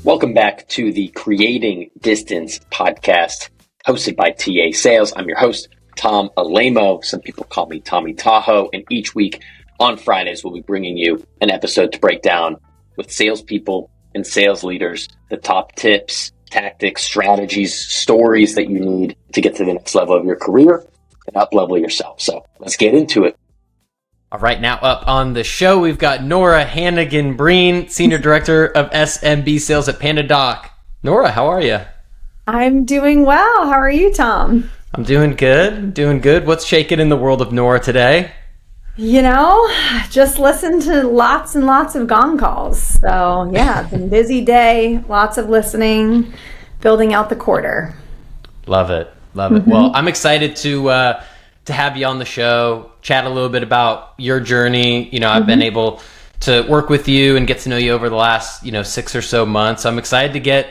Welcome back to the Creating Distance podcast, hosted by TA Sales. I'm your host, Tom Alamo. Some people call me Tommy Tahoe. And each week on Fridays, we'll be bringing you an episode to break down with salespeople and sales leaders the top tips, tactics, strategies, stories that you need to get to the next level of your career and up-level yourself. So let's get into it. All right, now up on the show, we've got Nora Hanagan-Breen, Senior Director of SMB Sales at PandaDoc. Nora, how are you? I'm doing well. How are you, Tom? I'm doing good. What's shaking in the world of Nora today? Just listened to lots and lots of gong calls. So yeah, it's been a busy day, lots of listening, building out the quarter. Love it. Well, I'm excited to have you on the show, chat a little bit about your journey. I've been able to work with you and get to know you over the last, 6 or so months. So I'm excited to get,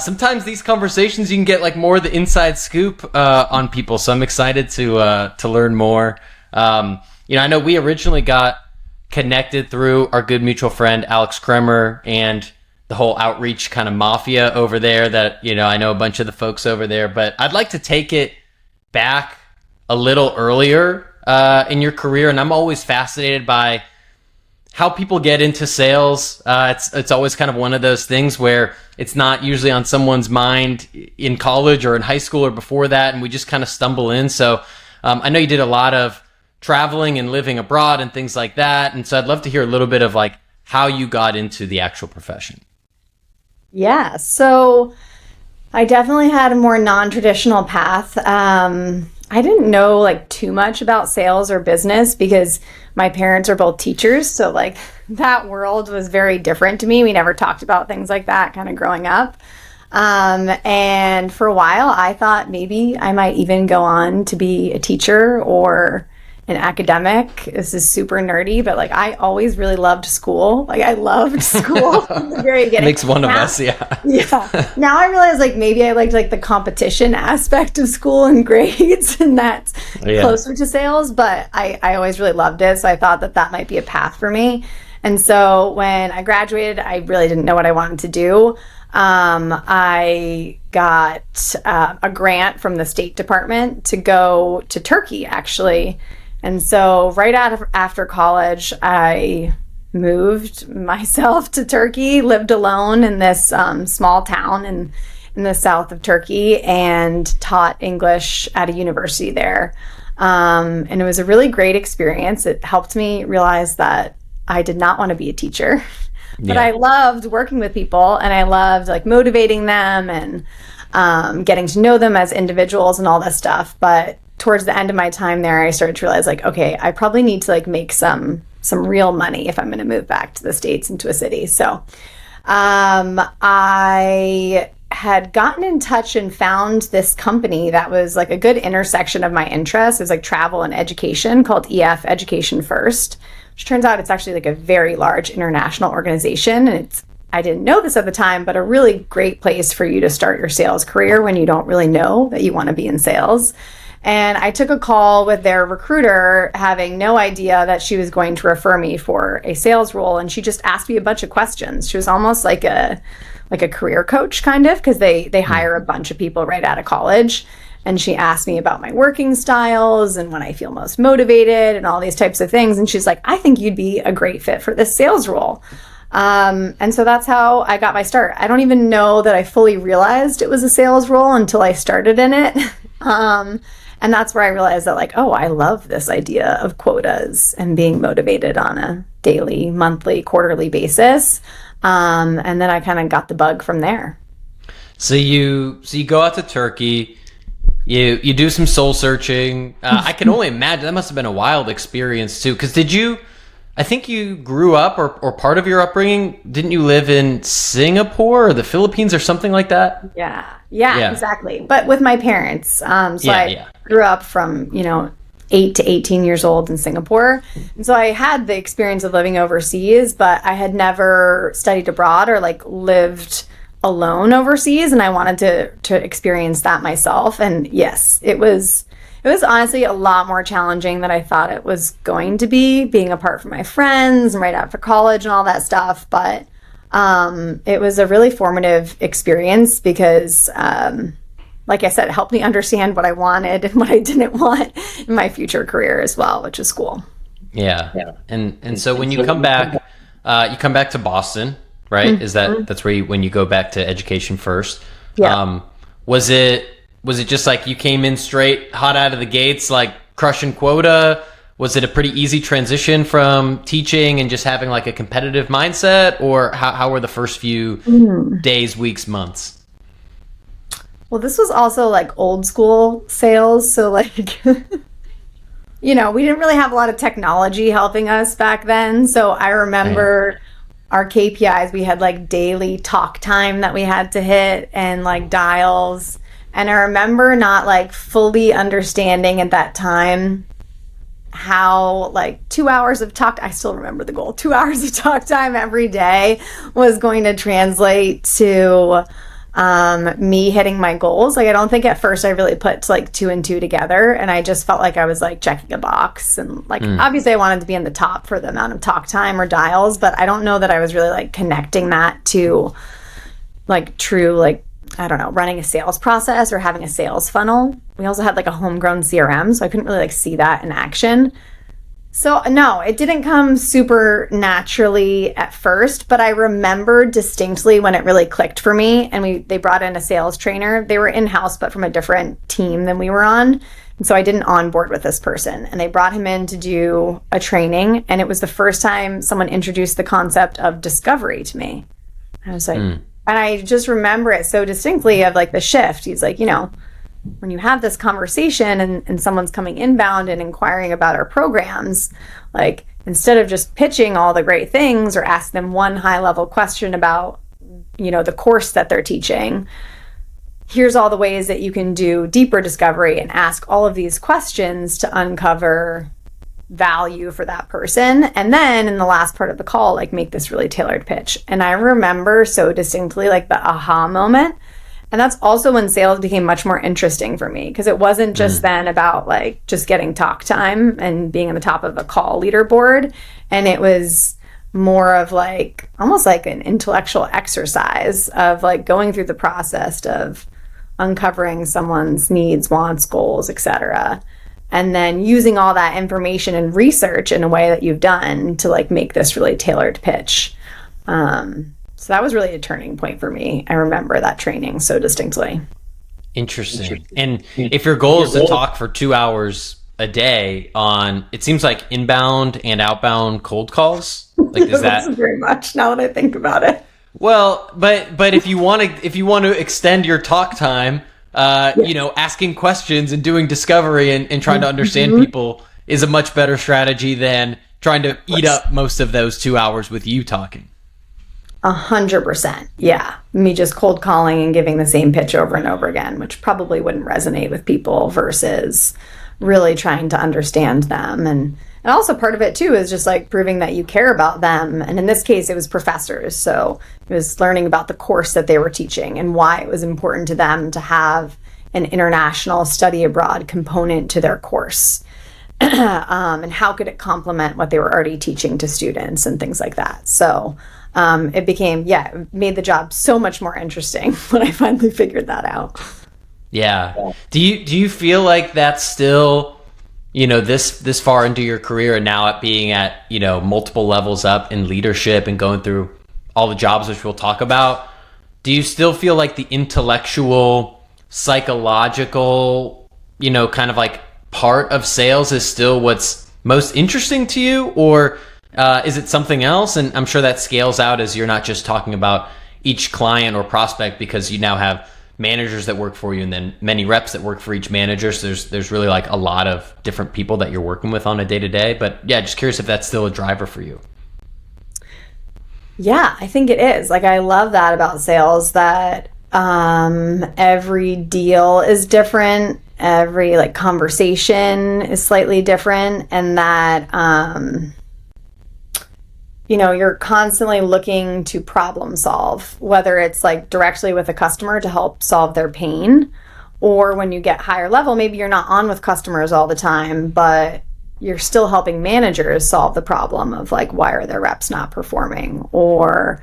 sometimes these conversations, you can get like more of the inside scoop on people. So I'm excited to learn more. I know we originally got connected through our good mutual friend, Alex Kremer, and the whole outreach kind of mafia over there that, I know a bunch of the folks over there, but I'd like to take it back a little earlier in your career. And I'm always fascinated by how people get into sales. It's always kind of one of those things where it's not usually on someone's mind in college or in high school or before that. And we just kind of stumble in. So I know you did a lot of traveling and living abroad and things like that. And so I'd love to hear a little bit of like how you got into the actual profession. Yeah. So I definitely had a more non-traditional path. I didn't know like too much about sales or business because my parents are both teachers. So like that world was very different to me. We never talked about things like that kind of growing up. And for a while I thought maybe I might even go on to be a teacher or an academic. This is super nerdy, but like I always really loved school. Like I loved school from the very beginning. Makes one of us, yeah. Yeah. Now I realize like maybe I liked like the competition aspect of school and grades, and that's closer to sales. But I always really loved it, so I thought that might be a path for me. And so when I graduated, I really didn't know what I wanted to do. I got a grant from the State Department to go to Turkey, actually. And so right after college, I moved myself to Turkey, lived alone in this small town in the south of Turkey, and taught English at a university there. And it was a really great experience. It helped me realize that I did not want to be a teacher, but I loved working with people, and I loved like motivating them and getting to know them as individuals and all this stuff. But towards the end of my time there, I started to realize like, okay, I probably need to like make some real money if I'm going to move back to the States into a city. So I had gotten in touch and found this company that was like a good intersection of my interests. It was like travel and education, called EF Education First, which turns out it's actually like a very large international organization. And I didn't know this at the time, but a really great place for you to start your sales career when you don't really know that you want to be in sales. And I took a call with their recruiter, having no idea that she was going to refer me for a sales role. And she just asked me a bunch of questions. She was almost like a career coach kind of, because they hire a bunch of people right out of college. And she asked me about my working styles and when I feel most motivated and all these types of things. And she's like, I think you'd be a great fit for this sales role. And so that's how I got my start. I don't even know that I fully realized it was a sales role until I started in it. And that's where I realized that like, oh, I love this idea of quotas and being motivated on a daily, monthly, quarterly basis. And then I kind of got the bug from there. So you go out to Turkey, you do some soul searching. I can only imagine that must have been a wild experience too. Because I think you grew up or part of your upbringing, didn't you live in Singapore or the Philippines or something like that? Yeah, exactly. But with my parents. I grew up from, 8 to 18 years old in Singapore. And so I had the experience of living overseas, but I had never studied abroad or like lived alone overseas. And I wanted to experience that myself. And yes, it was honestly a lot more challenging than I thought it was going to be, being apart from my friends and right after college and all that stuff. But It was a really formative experience because, like I said, it helped me understand what I wanted and what I didn't want in my future career as well, which is cool. Yeah. And so when you come back to Boston, right? Mm-hmm. That's where when you go back to education first? Yeah. Was it just like you came in straight hot out of the gates, like crushing quota? Was it a pretty easy transition from teaching and just having like a competitive mindset, or how were the first few days, weeks, months? Well, this was also like old school sales. So like, we didn't really have a lot of technology helping us back then. So I remember our KPIs, we had like daily talk time that we had to hit and like dials. And I remember not like fully understanding at that time how like 2 hours of talk, I still remember the goal, 2 hours of talk time every day was going to translate to me hitting my goals. Like, I don't think at first I really put like 2 and 2 together, and I just felt like I was like checking a box, and like obviously I wanted to be in the top for the amount of talk time or dials, but I don't know that I was really like connecting that to like true, like, I don't know, running a sales process or having a sales funnel. We also had like a homegrown CRM, so I couldn't really like see that in action. So no, it didn't come super naturally at first, but I remember distinctly when it really clicked for me, and they brought in a sales trainer. They were in-house, but from a different team than we were on. And so I didn't onboard with this person, and they brought him in to do a training. And it was the first time someone introduced the concept of discovery to me. I was like, and I just remember it so distinctly of like the shift. He's like, when you have this conversation and someone's coming inbound and inquiring about our programs, like instead of just pitching all the great things or ask them one high level question about, the course that they're teaching, here's all the ways that you can do deeper discovery and ask all of these questions to uncover value for that person. And then in the last part of the call, like make this really tailored pitch. And I remember so distinctly like the aha moment. And that's also when sales became much more interesting for me, because it wasn't just then about like just getting talk time and being on the top of a call leaderboard. And it was more of like almost like an intellectual exercise of like going through the process of uncovering someone's needs, wants, goals, etc. And then using all that information and research in a way that you've done to like make this really tailored pitch. So that was really a turning point for me. I remember that training so distinctly. Interesting. And if your goal is to talk for 2 hours a day on, it seems like inbound and outbound cold calls, like is that very much now that I think about it? Well, but if you want to extend your talk time, asking questions and doing discovery and trying to understand people is a much better strategy than trying to eat up most of those 2 hours with you talking. 100%. Yeah. Me just cold calling and giving the same pitch over and over again, which probably wouldn't resonate with people versus really trying to understand them. And also part of it too is just like proving that you care about them. And in this case, it was professors. So it was learning about the course that they were teaching and why it was important to them to have an international study abroad component to their course. And how could it complement what they were already teaching to students and things like that. So it became, it made the job so much more interesting when I finally figured that out. Yeah. Do you feel like that's still, this far into your career and now at being at, multiple levels up in leadership and going through all the jobs, which we'll talk about, do you still feel like the intellectual, psychological, kind of like part of sales is still what's most interesting to you, or is it something else? And I'm sure that scales out as you're not just talking about each client or prospect, because you now have managers that work for you and then many reps that work for each manager. So there's really like a lot of different people that you're working with on a day-to-day. But yeah, just curious if that's still a driver for you. Yeah, I think it is. Like, I love that about sales, that every deal is different. Every like conversation is slightly different, and that, you're constantly looking to problem solve, whether it's like directly with a customer to help solve their pain, or when you get higher level, maybe you're not on with customers all the time, but you're still helping managers solve the problem of like, why are their reps not performing? Or,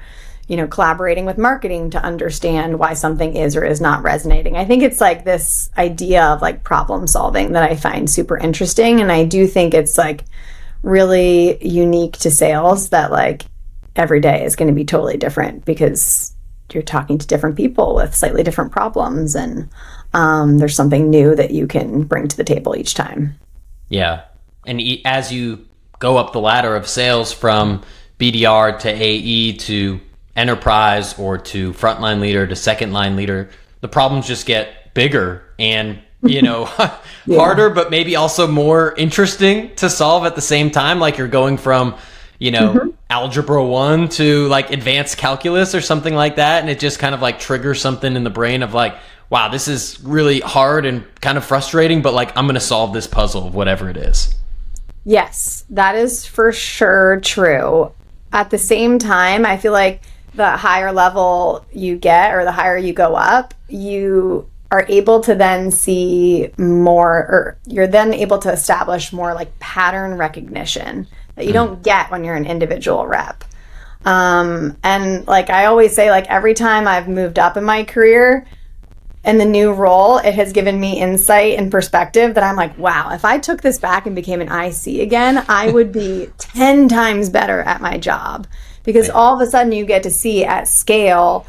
collaborating with marketing to understand why something is or is not resonating. I think it's like this idea of like problem solving that I find super interesting. And I do think it's like really unique to sales that like every day is going to be totally different because you're talking to different people with slightly different problems. And there's something new that you can bring to the table each time. Yeah. And as you go up the ladder of sales from BDR to AE to enterprise or to frontline leader to second line leader, the problems just get bigger and harder, but maybe also more interesting to solve at the same time. Like you're going from algebra 1 to like advanced calculus or something like that, and it just kind of like triggers something in the brain of like, wow, this is really hard and kind of frustrating, but like I'm going to solve this puzzle of whatever it is. Yes, that is for sure true. At the same time, I feel like the higher level you get or the higher you go up, you are able to then see more, or you're then able to establish more like pattern recognition that you don't get when you're an individual rep. And like I always say, like every time I've moved up in my career in the new role, it has given me insight and perspective that I'm like, wow, if I took this back and became an IC again, I would be 10 times better at my job. Because all of a sudden you get to see at scale,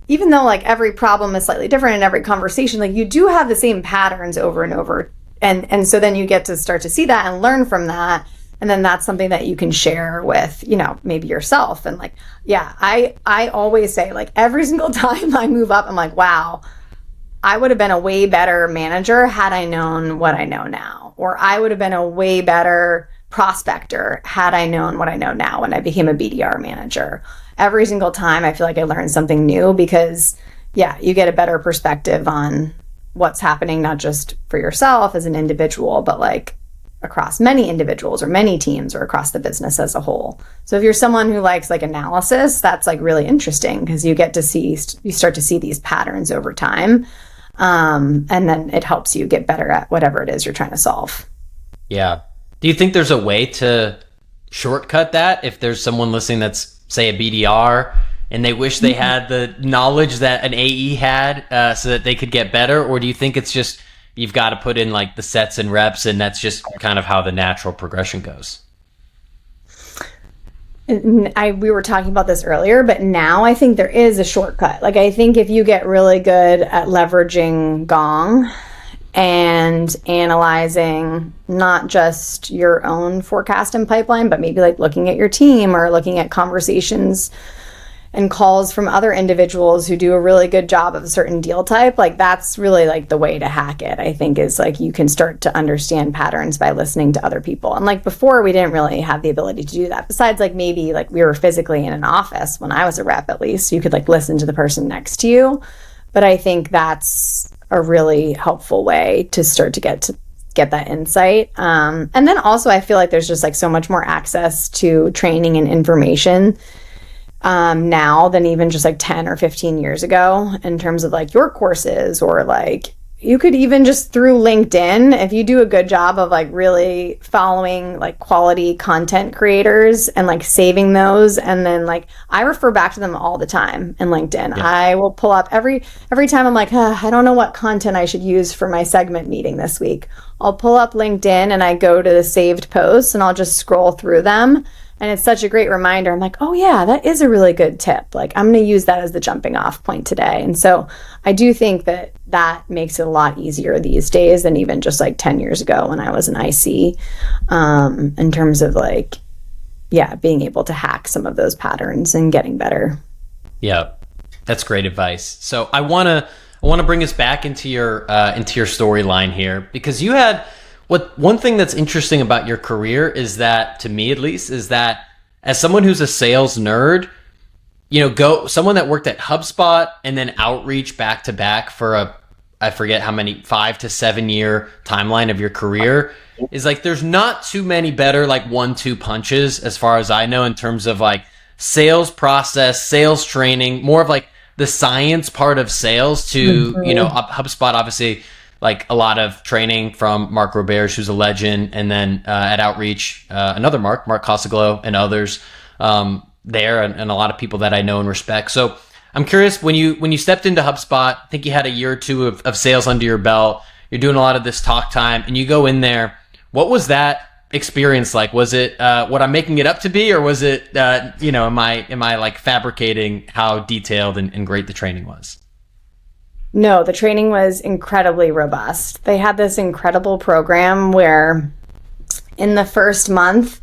even though like every problem is slightly different in every conversation, like you do have the same patterns over and over. And so then you get to start to see that and learn from that. And then that's something that you can share with, maybe yourself. And like, yeah, I always say like every single time I move up, I'm like, wow, I would have been a way better manager had I known what I know now. Or I would have been a way better prospector had I known what I know now when I became a BDR manager. Every single time I feel like I learned something new because, yeah, you get a better perspective on what's happening, not just for yourself as an individual, but like across many individuals or many teams or across the business as a whole. So if you're someone who likes like analysis, that's like really interesting because you start to see these patterns over time. And then it helps you get better at whatever it is you're trying to solve. Yeah. Do you think there's a way to shortcut that if there's someone listening that's, say, a BDR and they wish they had the knowledge that an AE had so that they could get better? Or do you think it's just you've got to put in like the sets and reps and that's just kind of how the natural progression goes? We were talking about this earlier, but now I think there is a shortcut. Like I think if you get really good at leveraging Gong and analyzing not just your own forecast and pipeline, but maybe like looking at your team or looking at conversations and calls from other individuals who do a really good job of a certain deal type, like that's really like the way to hack it, I think, is like you can start to understand patterns by listening to other people. And like before, we didn't really have the ability to do that. Besides like maybe like we were physically in an office when I was a rep, at least you could like listen to the person next to you. But I think that's a really helpful way to start to get that insight. And then also I feel like there's just like so much more access to training and information now than even just like 10 or 15 years ago in terms of like your courses, or like you could even just through LinkedIn, if you do a good job of like really following like quality content creators and like saving those. And then like I refer back to them all the time in LinkedIn. Yeah. I will pull up every time I'm like, I don't know what content I should use for my segment meeting this week. I'll pull up LinkedIn and I go to the saved posts and I'll just scroll through them. And it's such a great reminder. I'm like, oh yeah, that is a really good tip. Like I'm going to use that as the jumping off point today. And so I do think that makes it a lot easier these days than even just like 10 years ago when I was an IC, in terms of like, yeah, being able to hack some of those patterns and getting better. Yeah, that's great advice. So I want to bring us back into your storyline here, because you had one thing that's interesting about your career is that, to me at least, is that as someone who's a sales nerd, someone that worked at HubSpot and then Outreach back to back for I forget how many, 5 to 7 year timeline of your career, is like there's not too many better like 1-2 punches as far as I know in terms of like sales process, sales training, more of like the science part of sales to, HubSpot obviously, like a lot of training from Mark Roberge, who's a legend. And then at Outreach, another Mark Costaglo and others. there and a lot of people that I know and respect. So I'm curious, when you stepped into HubSpot, I think you had a year or two of sales under your belt. You're doing a lot of this talk time, and you go in there. What was that experience like? Was it what I'm making it up to be, or was it am I like fabricating how detailed and great the training was? No, the training was incredibly robust. They had this incredible program where in the first month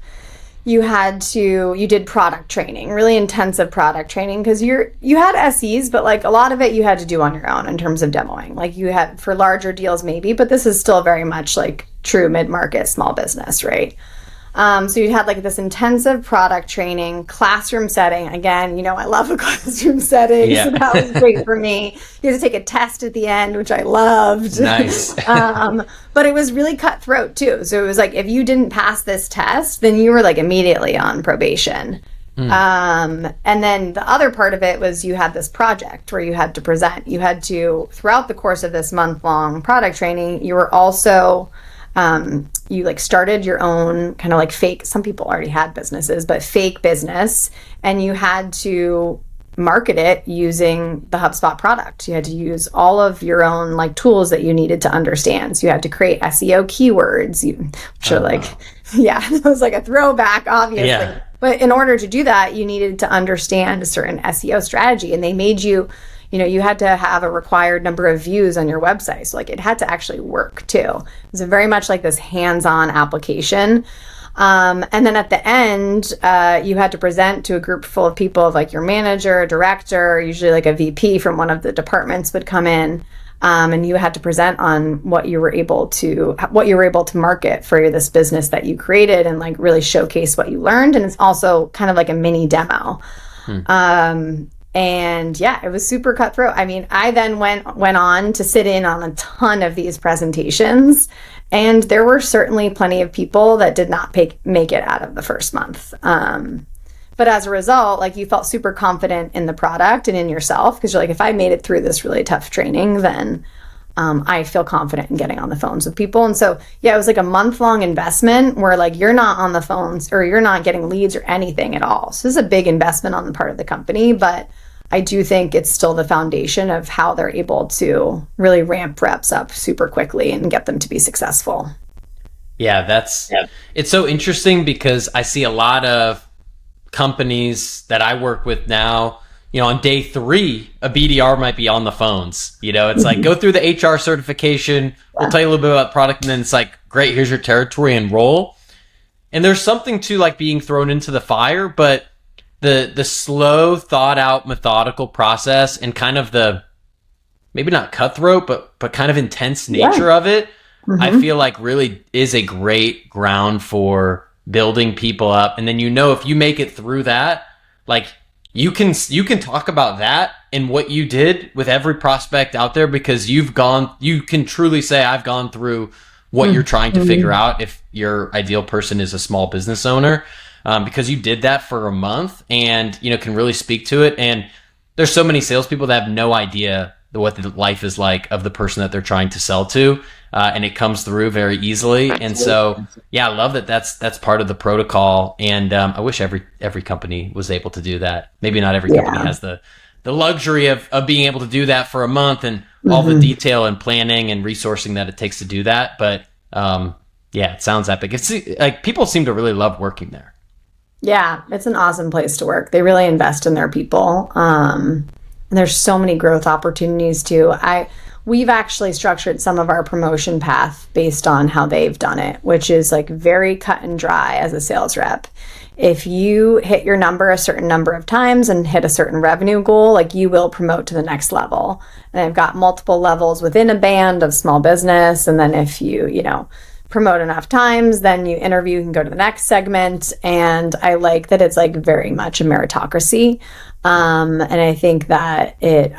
you did product training, really intensive product training, because you had SEs, but like a lot of it you had to do on your own in terms of demoing. Like you had for larger deals maybe, but this is still very much like true mid-market small business, right? So you had like this intensive product training, classroom setting. Again, I love a classroom setting, yeah. So that was great for me. You had to take a test at the end, which I loved. Nice. But it was really cutthroat too. So it was like, if you didn't pass this test, then you were like immediately on probation. And then the other part of it was you had this project where you had to present. You had to, throughout the course of this month-long product training, you were also... you like started your own kind of like fake, some people already had businesses, but fake business, and you had to market it using the HubSpot product. You had to use all of your own like tools that you needed to understand. So you had to create SEO keywords. It was like a throwback, obviously. Yeah. But in order to do that, you needed to understand a certain SEO strategy, and they made you had to have a required number of views on your website. So like it had to actually work too. It was very much like this hands-on application. And then at the end, you had to present to a group full of people, of like your manager, director, usually like a VP from one of the departments would come in. And you had to present on what you were able to market for this business that you created, and like really showcase what you learned. And it's also kind of like a mini demo. And yeah, it was super cutthroat. I mean, I then went on to sit in on a ton of these presentations, and there were certainly plenty of people that did not make it out of the first month. But as a result, like you felt super confident in the product and in yourself, because you're like, if I made it through this really tough training, then I feel confident in getting on the phones with people. And so, yeah, it was like a month-long investment where like you're not on the phones or you're not getting leads or anything at all. So this is a big investment on the part of the company, but I do think it's still the foundation of how they're able to really ramp reps up super quickly and get them to be successful. Yeah, it's so interesting because I see a lot of companies that I work with now, on day 3, a BDR might be on the phones. It's like, go through the HR certification. We'll tell you a little bit about the product. And then it's like, great, here's your territory and roll. And there's something to like being thrown into the fire, but the slow, thought out, methodical process and kind of the, maybe not cutthroat, but kind of intense nature of it, I feel like really is a great ground for building people up. And then, if you make it through that, like you can talk about that and what you did with every prospect out there, because you can truly say, I've gone through what you're trying to figure out if your ideal person is a small business owner. Because you did that for a month and, can really speak to it. And there's so many salespeople that have no idea what the life is like of the person that they're trying to sell to. And it comes through very easily. And so, yeah, I love that that's part of the protocol. And I wish every company was able to do that. Maybe not every company has the luxury of being able to do that for a month and all the detail and planning and resourcing that it takes to do that. But yeah, it sounds epic. It's like people seem to really love working there. Yeah, it's an awesome place to work. They really invest in their people. And there's so many growth opportunities too. We've actually structured some of our promotion path based on how they've done it, which is like very cut and dry as a sales rep. If you hit your number a certain number of times and hit a certain revenue goal, like you will promote to the next level. And I've got multiple levels within a band of small business. And then if you promote enough times, then you interview and go to the next segment. And I like that it's like very much a meritocracy. And I think that it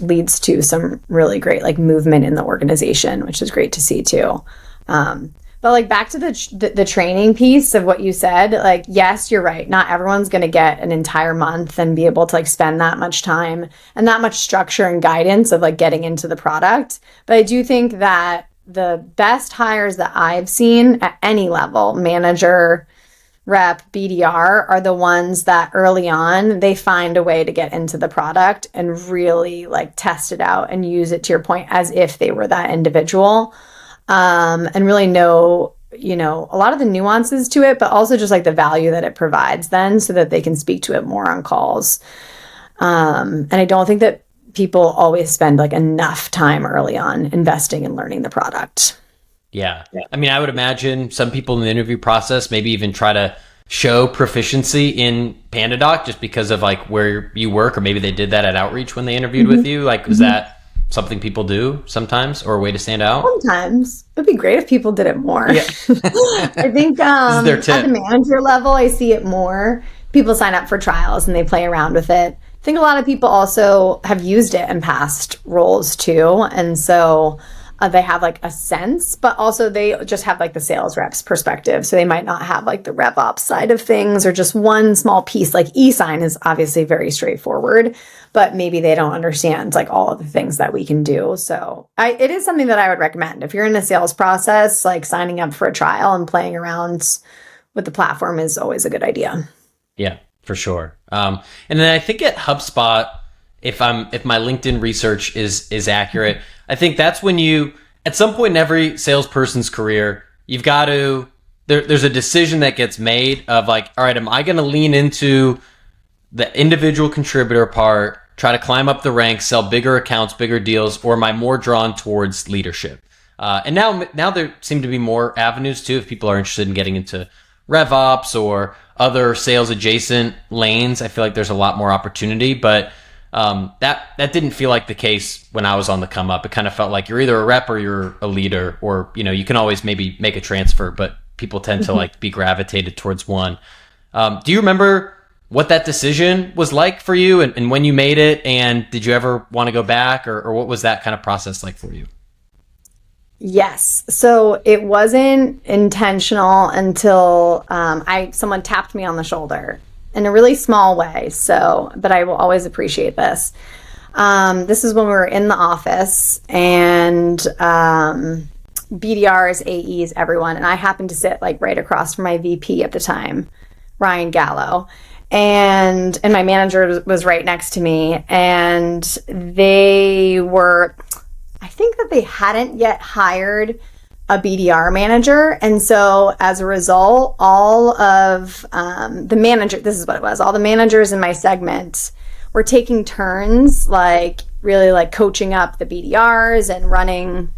leads to some really great like movement in the organization, which is great to see too. But like back to the training piece of what you said, like, yes, you're right. Not everyone's going to get an entire month and be able to like spend that much time and that much structure and guidance of like getting into the product. But I do think that the best hires that I've seen at any level, manager, rep, BDR are the ones that early on, they find a way to get into the product and really like test it out and use it, to your point, as if they were that individual, and really know, a lot of the nuances to it, but also just like the value that it provides then, so that they can speak to it more on calls. And I don't think that people always spend like enough time early on investing in learning the product. Yeah. I mean, I would imagine some people in the interview process maybe even try to show proficiency in PandaDoc just because of like where you work, or maybe they did that at Outreach when they interviewed with you. Like, is that something people do sometimes, or a way to stand out? Sometimes. It'd be great if people did it more. Yeah. I think at the manager level, I see it more. People sign up for trials and they play around with it. I think a lot of people also have used it in past roles too. And so they have like a sense, but also they just have like the sales reps perspective. So they might not have like the rev ops side of things, or just one small piece. Like e-sign is obviously very straightforward, but maybe they don't understand like all of the things that we can do. So it is something that I would recommend. If you're in the sales process, like signing up for a trial and playing around with the platform is always a good idea. Yeah, for sure. And then I think at HubSpot, if my LinkedIn research is accurate, I think that's when you, at some point in every salesperson's career, you've got to, there's a decision that gets made of like, all right, am I going to lean into the individual contributor part, try to climb up the ranks, sell bigger accounts, bigger deals, or am I more drawn towards leadership? And now there seem to be more avenues too, if people are interested in getting into rev ops or other sales adjacent lanes. I feel like there's a lot more opportunity, but that didn't feel like the case when I was on the come up. It kind of felt like you're either a rep or you're a leader, or you can always maybe make a transfer, but people tend to like be gravitated towards one. Do you remember what that decision was like for you, and when you made it, and did you ever want to go back, or what was that kind of process like for you? Yes. So it wasn't intentional until someone tapped me on the shoulder in a really small way. But I will always appreciate this. This is when we were in the office, and BDRs, AEs, everyone. And I happened to sit like right across from my VP at the time, Ryan Gallo. And my manager was right next to me. And I think that they hadn't yet hired a BDR manager. And so as a result, all of this is what it was. All the managers in my segment were taking turns, like really like coaching up the BDRs and running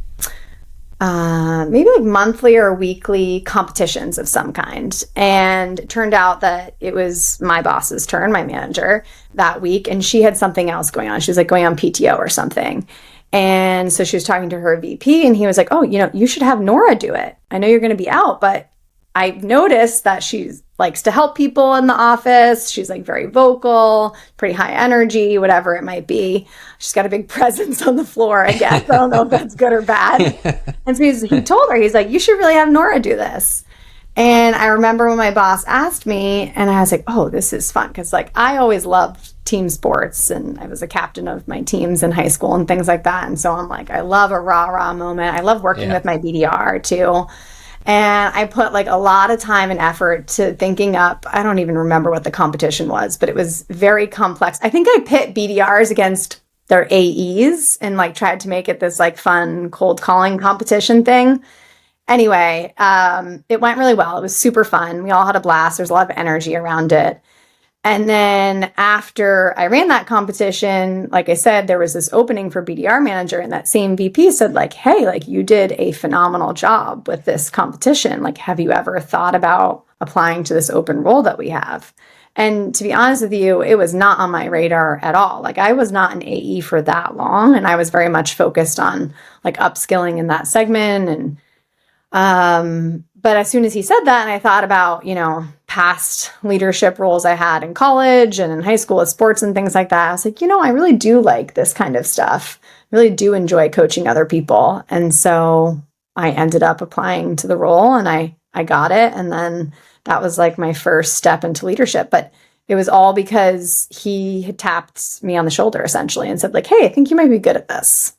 maybe like monthly or weekly competitions of some kind. And it turned out that it was my boss's turn, my manager, that week. And she had something else going on. She was like going on PTO or something. And so she was talking to her VP, and he was like, oh, you should have Nora do it. I know you're going to be out, but I've noticed that she likes to help people in the office. She's like very vocal, pretty high energy, whatever it might be. She's got a big presence on the floor, I guess. I don't know if that's good or bad. And so he told her, he's like, you should really have Nora do this. And I remember when my boss asked me, and I was like, oh, this is fun. Because like I always loved team sports, and I was a captain of my teams in high school and things like that. And so I'm like, I love a rah-rah moment. I love working with my BDR too. And I put like a lot of time and effort to thinking up, I don't even remember what the competition was, but it was very complex. I think I pit BDRs against their AEs and like tried to make it this like fun cold calling competition thing. Anyway, it went really well. It was super fun. We all had a blast. There's a lot of energy around it. And then after I ran that competition, like I said, there was this opening for BDR manager, and that same VP said like, hey, like you did a phenomenal job with this competition. Like, have you ever thought about applying to this open role that we have? And to be honest with you, it was not on my radar at all. Like I was not an AE for that long, and I was very much focused on like upskilling in that segment. And but as soon as he said that, and I thought about, past leadership roles I had in college and in high school with sports and things like that, I was like, I really do like this kind of stuff. I really do enjoy coaching other people. And so I ended up applying to the role, and I got it. And then that was like my first step into leadership. But it was all because he had tapped me on the shoulder essentially and said like, hey, I think you might be good at this.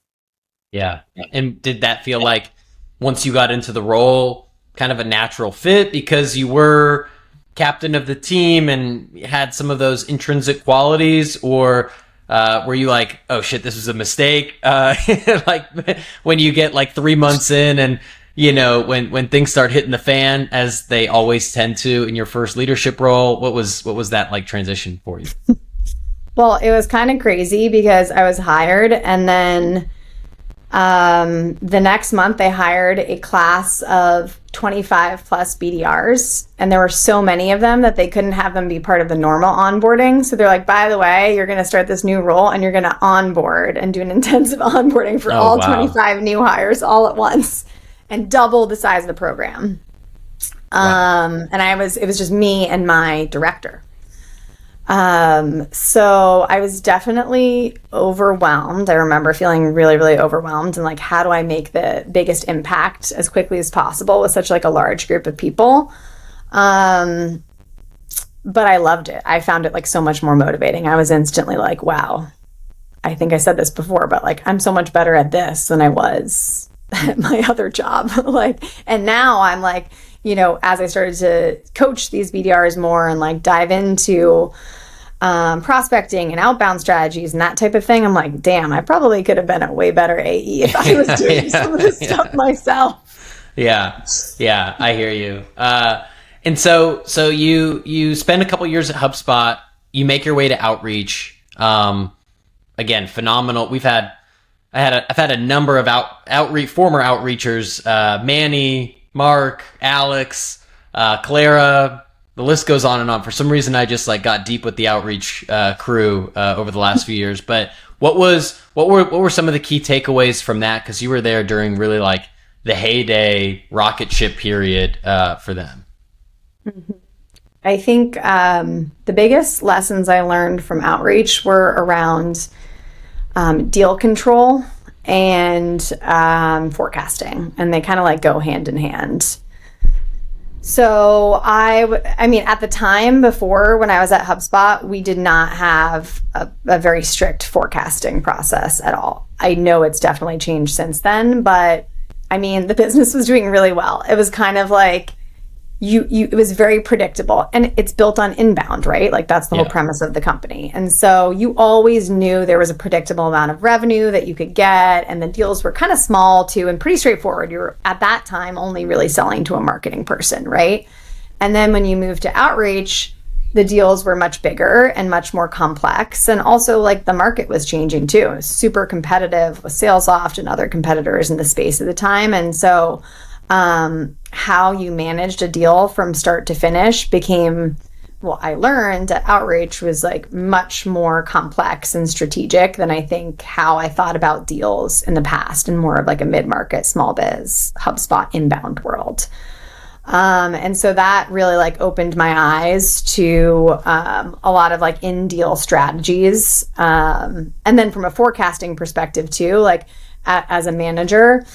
Yeah. And did that feel like once you got into the role, kind of a natural fit because you were captain of the team and had some of those intrinsic qualities, or were you like, oh shit, this was a mistake? Like when you get like 3 months in and, you know, when things start hitting the fan, as they always tend to in your first leadership role, what was that like transition for you? Well, it was kind of crazy because I was hired, and then the next month they hired a class of 25 plus BDRs, and there were so many of them that they couldn't have them be part of the normal onboarding. So they're like, by the way, you're going to start this new role and you're going to onboard and do an intensive onboarding for all 25 new hires all at once and double the size of the program. And it was just me and my director. So I was definitely overwhelmed. I remember feeling really, really overwhelmed and like, how do I make the biggest impact as quickly as possible with such like a large group of people? But I loved it. I found it like so much more motivating. I was instantly like, wow, I think I said this before, but like, I'm so much better at this than I was at my other job. Like, and now I'm like, you know, as I started to coach these BDRs more and like dive into prospecting and outbound strategies and that type of thing, I'm like, damn, I probably could have been a way better AE if I was doing some of this stuff myself. Yeah, I hear you. And so you spend a couple years at HubSpot. You make your way to Outreach. Again, phenomenal. I've had a number of former outreachers, Manny, Mark, Alex, Clara. The list goes on and on. For some reason, I just like got deep with the outreach crew over the last few years. But what were some of the key takeaways from that? Because you were there during really like the heyday rocket ship period for them. Mm-hmm. I think the biggest lessons I learned from outreach were around deal control and forecasting, and they kind of like go hand in hand. So I mean, at the time before, when I was at HubSpot, we did not have a very strict forecasting process at all. I know it's definitely changed since then, but I mean, the business was doing really well. It was kind of like it was very predictable, and it's built on inbound, right? Like that's the whole premise of the company. And so you always knew there was a predictable amount of revenue that you could get, and the deals were kind of small too and pretty straightforward. You were at that time only really selling to a marketing person, right? And then when you moved to outreach, the deals were much bigger and much more complex. And also like the market was changing too. It was super competitive with SalesLoft and other competitors in the space at the time. And so how you managed a deal from start to finish became, well, I learned at Outreach was like much more complex and strategic than I think how I thought about deals in the past, and more of like a mid-market, small biz, HubSpot inbound world. And so that really like opened my eyes to a lot of like in-deal strategies. And then from a forecasting perspective too, like as a manager,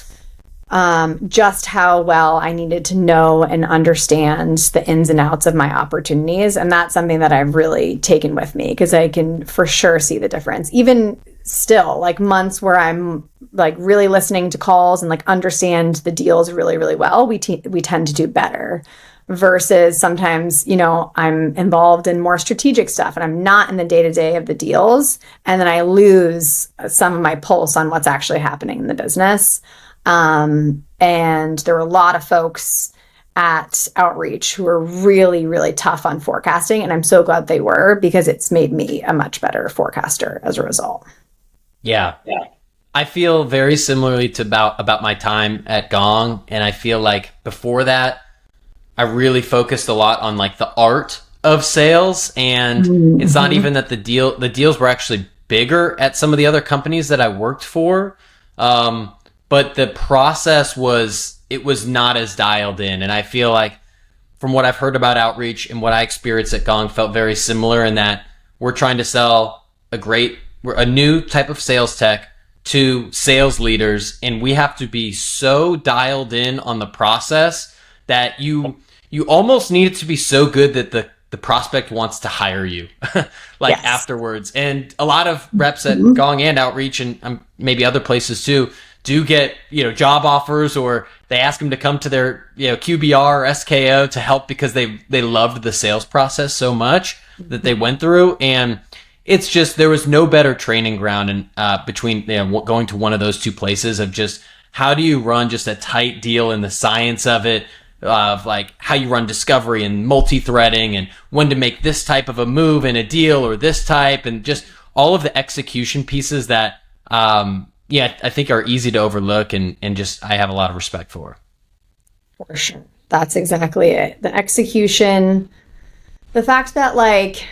just how well I needed to know and understand the ins and outs of my opportunities. And that's something that I've really taken with me, because I can for sure see the difference. Even still, like months where I'm like really listening to calls and like understand the deals really, really well, we tend to do better. Versus sometimes, you know, I'm involved in more strategic stuff and I'm not in the day-to-day of the deals. And then I lose some of my pulse on what's actually happening in the business. And there were a lot of folks at Outreach who were really, really tough on forecasting. And I'm so glad they were, because it's made me a much better forecaster as a result. Yeah. I feel very similarly to about my time at Gong. And I feel like before that, I really focused a lot on like the art of sales. And it's not even that the deals were actually bigger at some of the other companies that I worked for. But the process was not as dialed in. And I feel like from what I've heard about Outreach and what I experienced at Gong felt very similar, in that we're trying to sell a new type of sales tech to sales leaders. And we have to be so dialed in on the process that you almost need it to be so good that the prospect wants to hire you afterwards. And a lot of reps at Gong and Outreach, and maybe other places too, do get, you know, job offers or they ask them to come to their, QBR or SKO to help because they loved the sales process so much that they went through. And it's just, there was no better training ground between going to one of those two places of just how do you run just a tight deal in the science of it, of like how you run discovery and multi-threading and when to make this type of a move in a deal or this type, and just all of the execution pieces that, I think are easy to overlook and just I have a lot of respect for. For sure. That's exactly it. The execution, the fact that like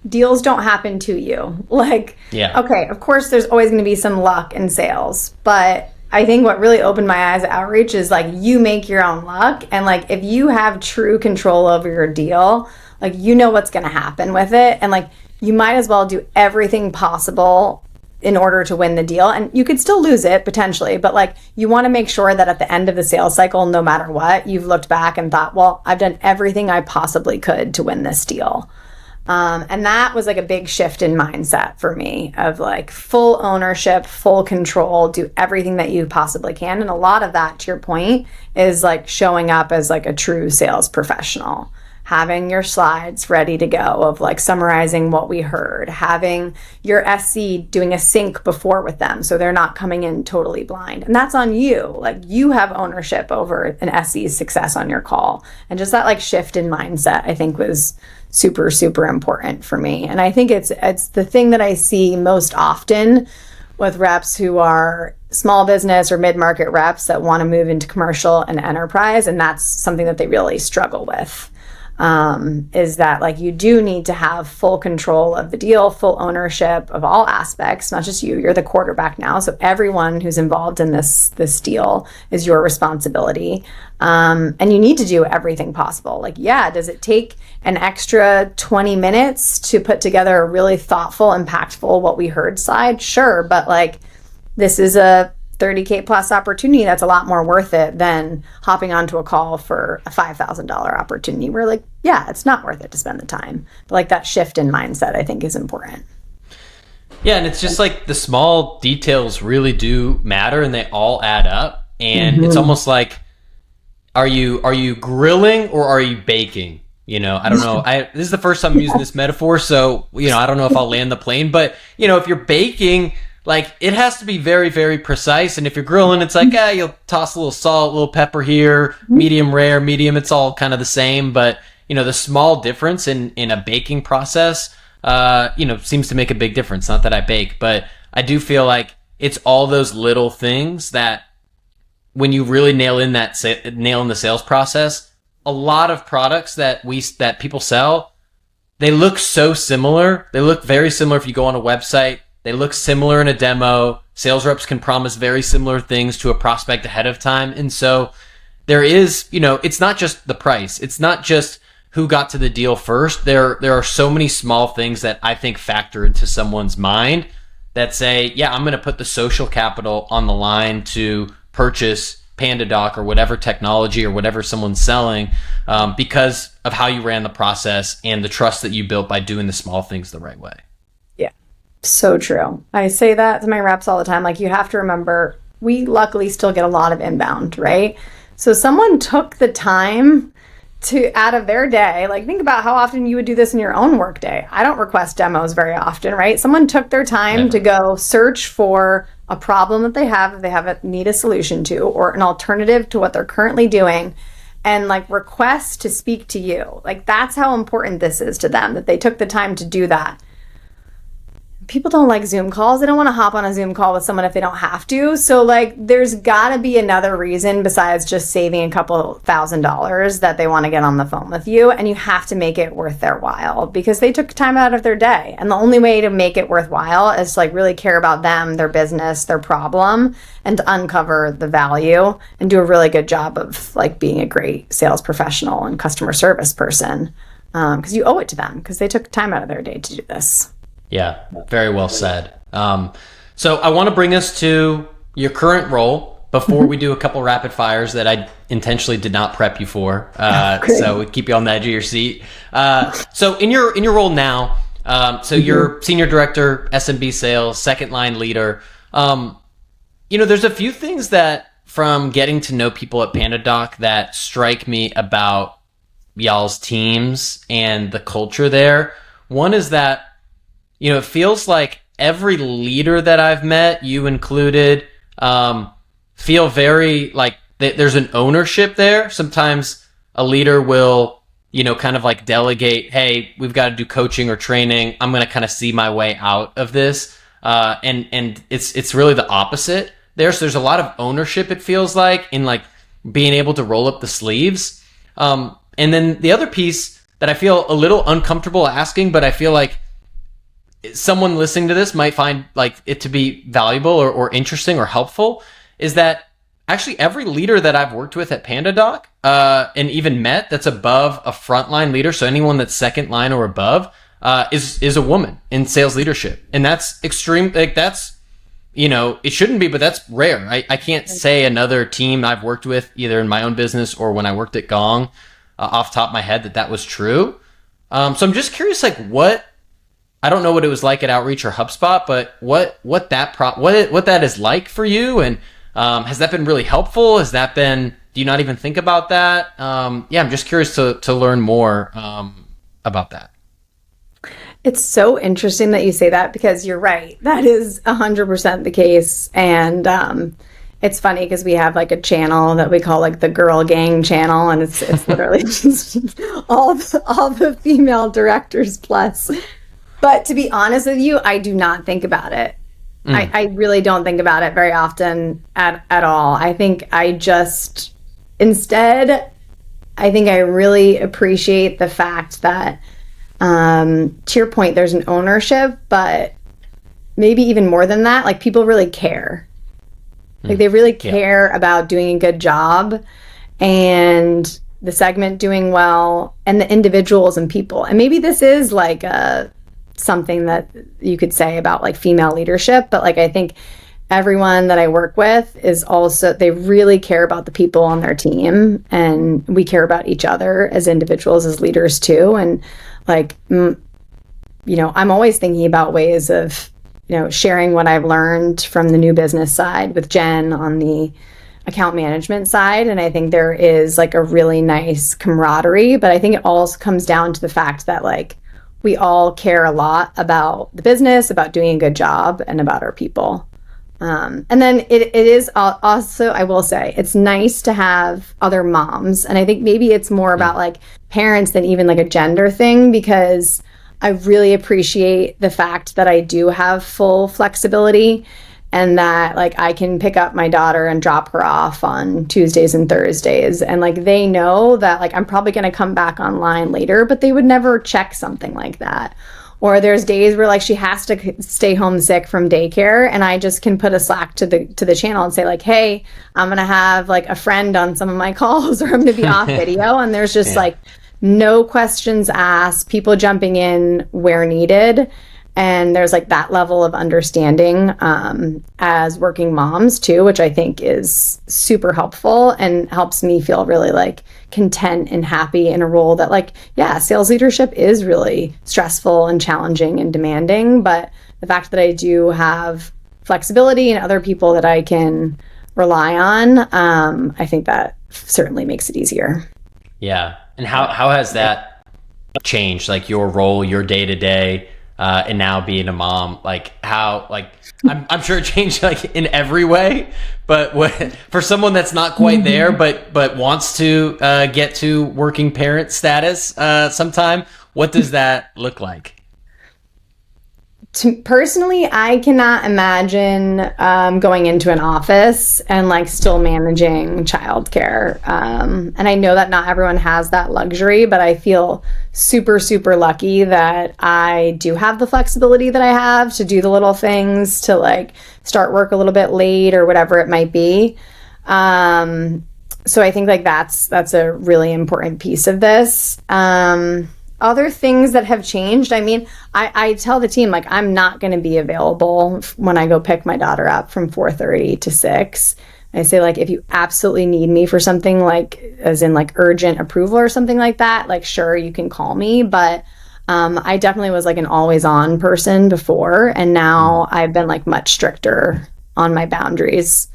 deals don't happen to you. Like, okay, of course there's always going to be some luck in sales, but I think what really opened my eyes at Outreach is like you make your own luck. And like if you have true control over your deal, like you know what's going to happen with it. And like you might as well do everything possible in order to win the deal. And you could still lose it potentially, but like you want to make sure that at the end of the sales cycle, no matter what, you've looked back and thought, well, I've done everything I possibly could to win this deal. And that was like a big shift in mindset for me of like full ownership, full control, do everything that you possibly can. And a lot of that, to your point, is like showing up as like a true sales professional, having your slides ready to go of like summarizing what we heard, having your SC doing a sync before with them so they're not coming in totally blind. And that's on you. Like you have ownership over an SC's success on your call. And just that like shift in mindset, I think was super, super important for me. And I think it's the thing that I see most often with reps who are small business or mid-market reps that want to move into commercial and enterprise. And that's something that they really struggle with. Is that like you do need to have full control of the deal, full ownership of all aspects, not just you. You're the quarterback now, so everyone who's involved in this deal is your responsibility. And you need to do everything possible. Like, does it take an extra 20 minutes to put together a really thoughtful, impactful what we heard slide? Sure, but like this is a $30K plus opportunity that's a lot more worth it than hopping onto a call for a $5,000 opportunity. We're like, it's not worth it to spend the time. But like that shift in mindset, I think is important. Yeah, and it's just like the small details really do matter and they all add up. And it's almost like, are you grilling or are you baking? I don't know. This is the first time I'm using this metaphor, so I don't know if I'll land the plane. But if you're baking, like it has to be very, very precise. And if you're grilling, it's like, you'll toss a little salt, a little pepper here, medium rare, medium. It's all kind of the same. But, the small difference in a baking process, seems to make a big difference. Not that I bake, but I do feel like it's all those little things that when you really nail in the sales process, a lot of products that people sell, they look so similar. They look very similar if you go on a website. They look similar in a demo. Sales reps can promise very similar things to a prospect ahead of time. And so there is, it's not just the price. It's not just who got to the deal first. There are so many small things that I think factor into someone's mind that say, I'm going to put the social capital on the line to purchase PandaDoc or whatever technology or whatever someone's selling because of how you ran the process and the trust that you built by doing the small things the right way. So true. I say that to my reps all the time. Like you have to remember, we luckily still get a lot of inbound, right? So someone took the time out of their day, like think about how often you would do this in your own work day. I don't request demos very often, right? Someone took their time to go search for a problem that they need a solution to, or an alternative to what they're currently doing, and like request to speak to you. Like that's how important this is to them, that they took the time to do that. People don't like Zoom calls. They don't want to hop on a Zoom call with someone if they don't have to. So like there's got to be another reason besides just saving a couple $1,000s that they want to get on the phone with you. And you have to make it worth their while because they took time out of their day. And the only way to make it worthwhile is to like really care about them, their business, their problem, and to uncover the value and do a really good job of like being a great sales professional and customer service person. Because you owe it to them because they took time out of their day to do this. Yeah, very well said. So I want to bring us to your current role before we do a couple rapid fires that I intentionally did not prep you for. So we keep you on the edge of your seat. So in your role now, you're senior director, SMB sales, second line leader. There's a few things that from getting to know people at PandaDoc that strike me about y'all's teams and the culture there. One is that, it feels like every leader that I've met, you included, feel very like there's an ownership there. Sometimes a leader will, kind of like delegate, hey, we've got to do coaching or training. I'm going to kind of see my way out of this. And it's really the opposite there. So there's a lot of ownership, it feels like, in like being able to roll up the sleeves. And then the other piece that I feel a little uncomfortable asking, but I feel like someone listening to this might find like it to be valuable or interesting or helpful, is that actually every leader that I've worked with at PandaDoc, and even met that's above a frontline leader, so anyone that's second line or above, is a woman in sales leadership. And that's extreme. Like that's, it shouldn't be, but that's rare. I can't say another team I've worked with, either in my own business or when I worked at Gong, off the top of my head, that was true. So I'm just curious, like I don't know what it was like at Outreach or HubSpot, but what that is like for you, and has that been really helpful? Has that been? Do you not even think about that? I'm just curious to learn more about that. It's so interesting that you say that, because you're right. That is 100% the case. And it's funny because we have like a channel that we call like the Girl Gang channel, and it's literally just all the female directors plus. But to be honest with you, I do not think about it. I really don't think about it very often at all. I think I really appreciate the fact that, to your point, there's an ownership, but maybe even more than that, like people really care. Like they really care about doing a good job and the segment doing well and the individuals and people. And maybe this is like something that you could say about like female leadership, but like I think everyone that I work with is also, they really care about the people on their team, and we care about each other as individuals, as leaders too. And like, I'm always thinking about ways of, sharing what I've learned from the new business side with Jen on the account management side. And I think there is like a really nice camaraderie, but I think it all comes down to the fact that like we all care a lot about the business, about doing a good job, and about our people. And then it is also, I will say, it's nice to have other moms. And I think maybe it's more about like parents than even like a gender thing, because I really appreciate the fact that I do have full flexibility, and that like I can pick up my daughter and drop her off on Tuesdays and Thursdays. And like they know that like I'm probably going to come back online later, but they would never check something like that. Or there's days where like she has to stay home sick from daycare, and I just can put a Slack to the channel and say like, hey, I'm going to have like a friend on some of my calls, or I'm going to be off video. And there's just like no questions asked, people jumping in where needed. And there's like that level of understanding as working moms too, which I think is super helpful and helps me feel really like content and happy in a role that like, sales leadership is really stressful and challenging and demanding. But the fact that I do have flexibility and other people that I can rely on, I think that certainly makes it easier. Yeah. And how has that changed, like your role, your day to day? And now being a mom, like how, like I'm sure it changed like in every way, but for someone that's not quite there, but wants to get to working parent status sometime, what does that look like? Personally, I cannot imagine going into an office and like still managing childcare. And I know that not everyone has that luxury, but I feel super, super lucky that I do have the flexibility that I have to do the little things, to like start work a little bit late or whatever it might be. So I think like that's a really important piece of this. Other things that have changed, I mean, I tell the team, like, I'm not going to be available when I go pick my daughter up from 4:30 to 6. I say, like, if you absolutely need me for something, like, as in, like, urgent approval or something like that, like, sure, you can call me. But I definitely was, like, an always-on person before, and now I've been, like, much stricter on my boundaries.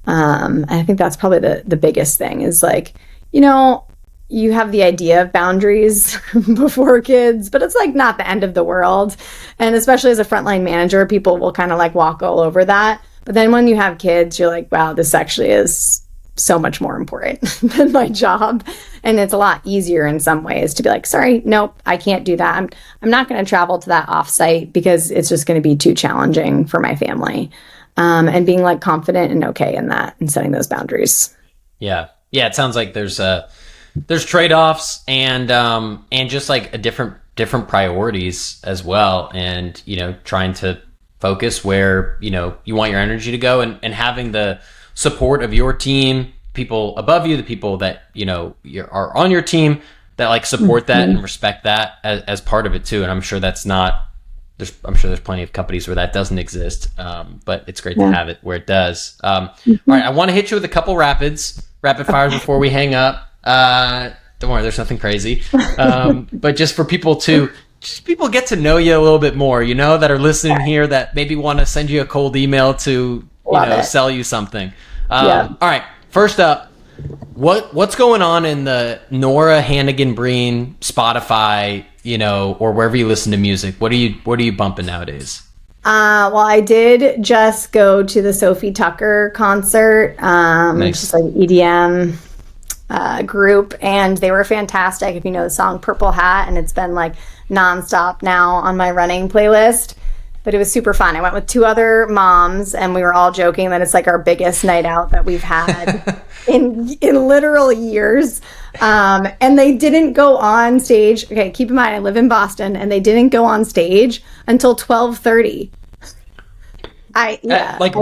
I think that's probably the biggest thing is like, you have the idea of boundaries before kids, but it's like not the end of the world. And especially as a frontline manager, people will kind of like walk all over that. But then when you have kids, you're like, wow, this actually is so much more important than my job. And it's a lot easier in some ways to be like, sorry, nope, I can't do that. I'm not going to travel to that offsite because it's just going to be too challenging for my family. And being like confident and okay in that and setting those boundaries. Yeah. It sounds like there's trade-offs and just like a different priorities as well. And, trying to focus where, you want your energy to go and having the support of your team, people above you, the people that, are on your team that like support that and respect that as part of it too. And I'm sure that's not, I'm sure there's plenty of companies where that doesn't exist. But it's great to have it where it does. All right. I want to hit you with a couple rapid fires before we hang up. Don't worry, there's nothing crazy. But just for people get to know you a little bit more, that are listening here that maybe want to send you a cold email to, sell you something. All right. First up, what's going on in the Nora Hanagan-Breen Spotify, or wherever you listen to music? What are you bumping nowadays? Well, I did just go to the Sophie Tucker concert, Nice. just like EDM group, and they were fantastic. If you know the song Purple Hat, and it's been like nonstop now on my running playlist. But it was super fun. I went with 2 other moms, and we were all joking that it's like our biggest night out that we've had in literal years. And they didn't go on stage. Okay, keep in mind, I live in Boston, and they didn't go on stage until 12:30.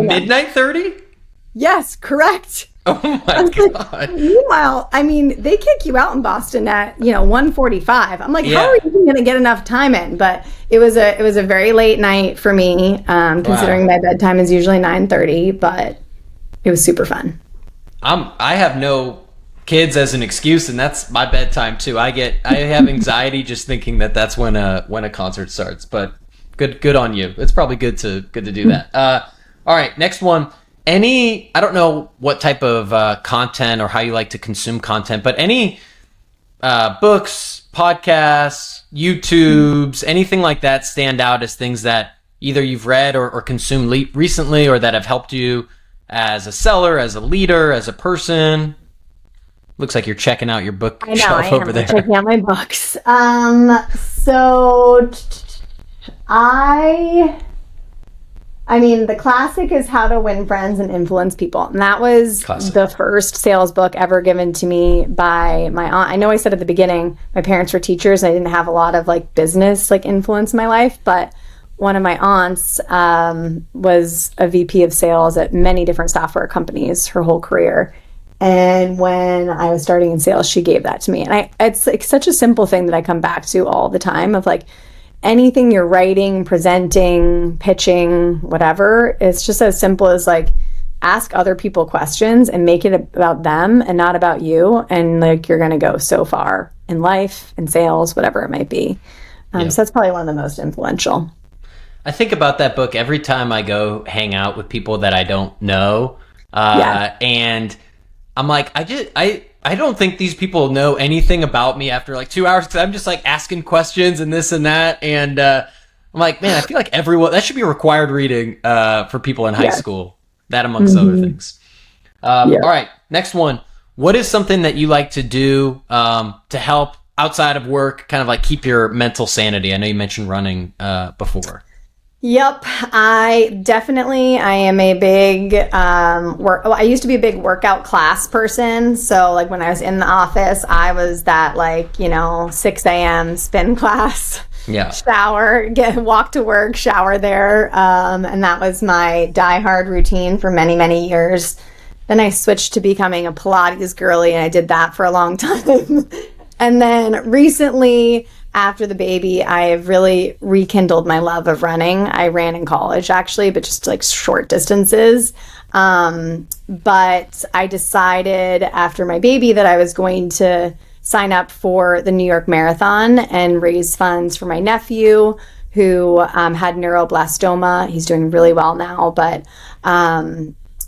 Midnight 30? Yes, correct. Oh my God. Meanwhile, I mean, they kick you out in Boston at, 1:45. I'm like, how are you even going to get enough time in? But it was a very late night for me, considering my bedtime is usually 9:30, but it was super fun. I have no kids as an excuse, and that's my bedtime too. I have anxiety just thinking that that's when a concert starts, but good on you. It's probably good to do that. All right, next one. I don't know what type of content or how you like to consume content, but any books, podcasts, YouTubes, anything like that stand out as things that either you've read or consumed recently, or that have helped you as a seller, as a leader, as a person? Looks like you're checking out your bookshelf over there. I'm checking out my books. So I mean, the classic is How to Win Friends and Influence People. And that was the first sales book ever given to me by my aunt. I know I said at the beginning, my parents were teachers. I didn't have a lot of like business like influence in my life, but one of my aunts was a VP of sales at many different software companies her whole career. And when I was starting in sales, she gave that to me. And it's like such a simple thing that I come back to all the time of like, anything you're writing, presenting, pitching, whatever, it's just as simple as like ask other people questions and make it about them and not about you. And like you're going to go so far in life, in sales, whatever it might be. So that's probably one of the most influential. I think about that book every time I go hang out with people that I don't know. And I'm like, I don't think these people know anything about me after like 2 hours, because I'm just like asking questions and this and that. And I'm like, man, I feel like that should be a required reading for people in high school, that amongst other things. All right, next one. What is something that you like to do to help outside of work, kind of like keep your mental sanity? I know you mentioned running before. Yep, I am a big I used to be a big workout class person. So like when I was in the office, I was that 6 a.m. spin class. Yeah. Shower, walk to work, shower there. And that was my diehard routine for many, many years. Then I switched to becoming a Pilates girly, and I did that for a long time. And then recently, after the baby, I have really rekindled my love of running. I ran in college, actually, but just like short distances. But I decided after my baby that I was going to sign up for the New York Marathon and raise funds for my nephew who had neuroblastoma. He's doing really well now, but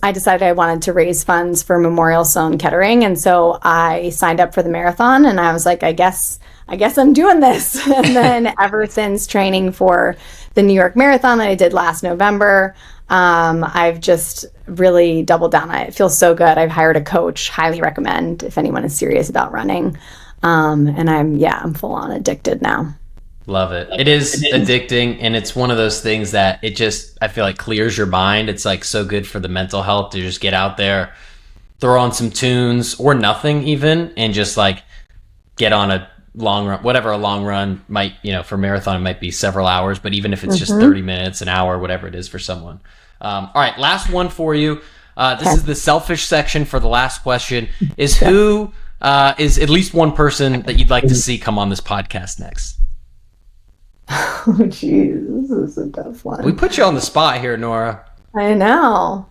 I decided I wanted to raise funds for Memorial Sloan Kettering. And so I signed up for the marathon and I was like, I guess I'm doing this. And then ever since training for the New York Marathon that I did last November, I've just really doubled down. It feels so good. I've hired a coach, highly recommend if anyone is serious about running. And I'm full on addicted now. Love it. It is addicting, and it's one of those things that I feel like clears your mind. It's like so good for the mental health to just get out there, throw on some tunes or nothing even, and just like get on a long run, whatever a long run might, for marathon, it might be several hours, but even if it's just 30 minutes, an hour, whatever it is for someone. All right, last one for you. This is the selfish section for the last question. Who is at least one person that you'd like to see come on this podcast next? Oh, geez, this is a tough one. We put you on the spot here, Nora. I know.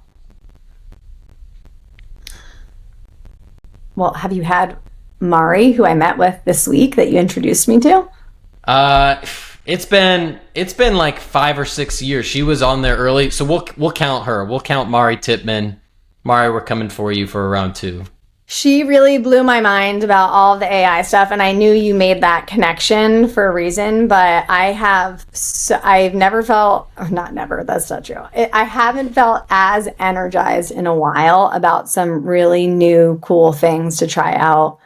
Well, have you had Mari, who I met with this week, that you introduced me to? It's been like 5 or 6 years. She was on there early, so we'll count her. We'll count Mari Tipman. Mari, we're coming for you for round 2. She really blew my mind about all of the AI stuff, and I knew you made that connection for a reason, but I've never felt, or not never, that's not true. I haven't felt as energized in a while about some really new, cool things to try out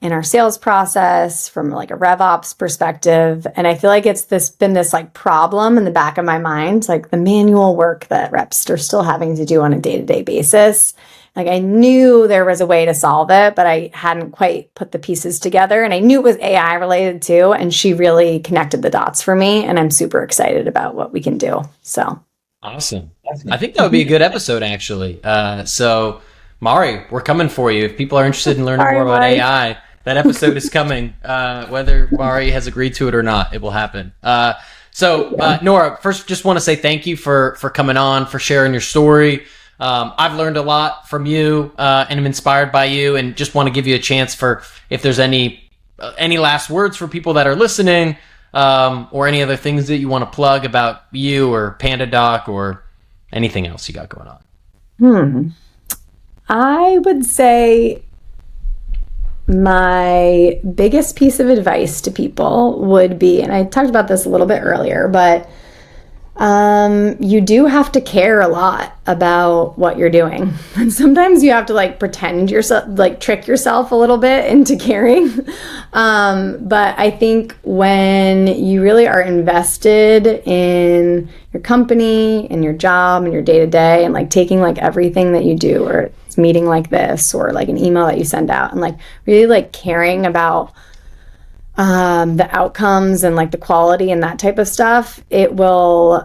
in our sales process from like a RevOps perspective. And I feel like it's been this like problem in the back of my mind, like the manual work that reps are still having to do on a day-to-day basis. Like I knew there was a way to solve it, but I hadn't quite put the pieces together. And I knew it was AI related too. And she really connected the dots for me. And I'm super excited about what we can do. So awesome. I think that would be a good episode, actually. So Mari, we're coming for you. If people are interested in learning more about AI, that episode is coming. Whether Mari has agreed to it or not, it will happen. Nora, first, just want to say thank you for coming on, for sharing your story. I've learned a lot from you, and I'm inspired by you, and just want to give you a chance for if there's any last words for people that are listening, or any other things that you want to plug about you or PandaDoc or anything else you got going on. I would say my biggest piece of advice to people would be, and I talked about this a little bit earlier, but you do have to care a lot about what you're doing. And sometimes you have to like pretend yourself, like trick yourself a little bit into caring. But I think when you really are invested in your company and your job and your day to day and like taking like everything that you do, or it's a meeting like this or like an email that you send out, and like really like caring about the outcomes and like the quality and that type of stuff, it will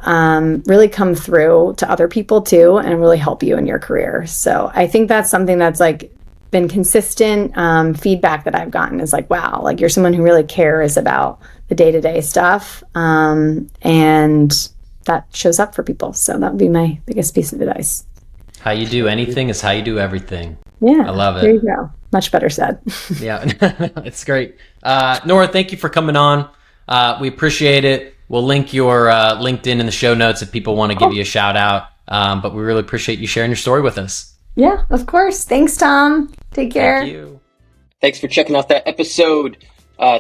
really come through to other people too and really help you in your career. So I think that's something that's like been consistent feedback that I've gotten is like, wow, like you're someone who really cares about the day-to-day stuff, and that shows up for people. So that would be my biggest piece of advice. How you do anything is how you do everything. Yeah, I love it. There you go. Much better said. Yeah, it's great. Nora, thank you for coming on. We appreciate it. We'll link your LinkedIn in the show notes if people want to give you a shout out. But we really appreciate you sharing your story with us. Yeah, of course. Thanks, Tom. Take care. Thank you. Thanks for checking out that episode.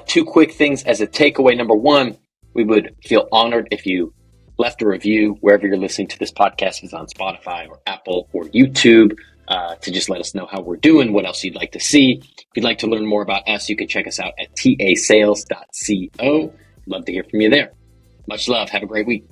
2 quick things as a takeaway. Number 1, we would feel honored if you left a review wherever you're listening to this podcast, is on Spotify or Apple or YouTube, to just let us know how we're doing, what else you'd like to see. If you'd like to learn more about us, you can check us out at tasales.co. Love to hear from you there. Much love. Have a great week.